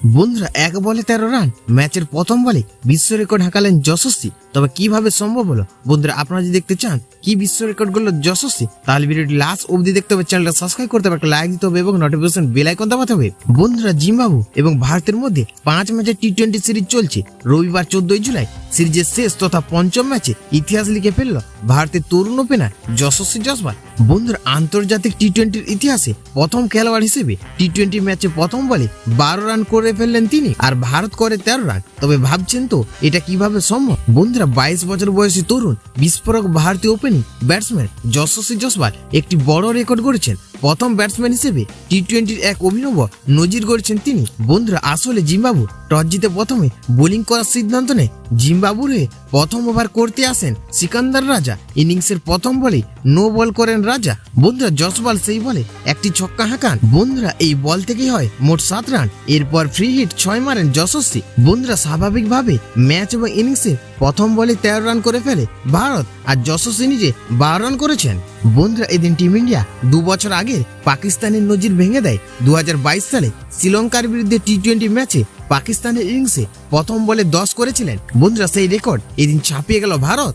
বন্ধুরা, এক বলে 13 রান ম্যাচের প্রথম বলে বিশ্ব রেকর্ড হাঁকালেন যশস্বী। তবে কিভাবে সম্ভব হলো? বন্ধুরা, আপনারা যদি দেখতে চান কি বিশ্ব রেকর্ড করলো যশস্বী, তাহলে ভিডিওটি লাস্ট অবধি দেখতে হবে, চ্যানেলটা সাবস্ক্রাইব করতে হবে, একটা লাইক দিতে হবে এবং নোটিফিকেশন বেল আইকন দাবাতে হবে। বন্ধুরা, জিম্বাবু এবং ভারতের মধ্যে 5 ম্যাচের টি-20 সিরিজ চলছে। রবিবার 14 জুলাই সিরিজের শেষ তথা পঞ্চম ম্যাচে ইতিহাস লিখে ফেলল ভারতের তরুণ ওপেনার যশস্বী জয়সওয়াল। বন্ধুরা, আন্তর্জাতিক টি-20 ইতিহাসে প্রথম খেলোয়াড় হিসেবে টি-20 ম্যাচে প্রথম বলে 12 রান করে ফেললেন তিনি, আর ভারত করে 13 রান। তবে ভাবছেন তো এটা কিভাবে সম্ভব? বন্ধুরা, 22 বছর বয়সী তরুণ বিস্ফোরক ভারতীয় ওপেনিং ব্যাটসম্যান যশস্বী জয়সওয়াল একটি বড় রেকর্ড গড়েছেন। প্রথম ব্যাটসম্যান হিসেবে টি-20 এক অভিনব নজির গড়েছেন তিনি। বন্ধুরা, আসলে জিম্বাবু টস জিতে প্রথমে বোলিং করার সিদ্ধান্ত নেয়। জিম্বাবুর হয়ে প্রথম ওভার করতে আসেন সিকান্দার রাজা। ইনিংসের প্রথম বলে নো বল করেন রাজা। বন্ধুরা, জয়সওয়াল সেই বলে একটি ছক্কা হাঁকান। বন্ধুরা, এই বল থেকেই হয় মোট 7 রান। এরপর ফ্রি হিট 6 মারেন যশস্বী। বন্ধুরা, স্বাভাবিকভাবে ম্যাচ এবং ইনিংসে প্রথম বলে 13 রান করে ফেলে ভারত, আর যশস্বী নিজে 12 রান করেছেন। বন্ধুরা, এদিন টিম ইন্ডিয়া 2 বছর আগে পাকিস্তানের নজির ভেঙে দেয়। 2022 সালে শ্রীলঙ্কার বিরুদ্ধে টি-20 ম্যাচে পাকিস্তানের ইনিংসে প্রথম বলে 10 করেছিলেন। বন্ধুরা, সেই রেকর্ড এদিন ছাপিয়ে গেল ভারত।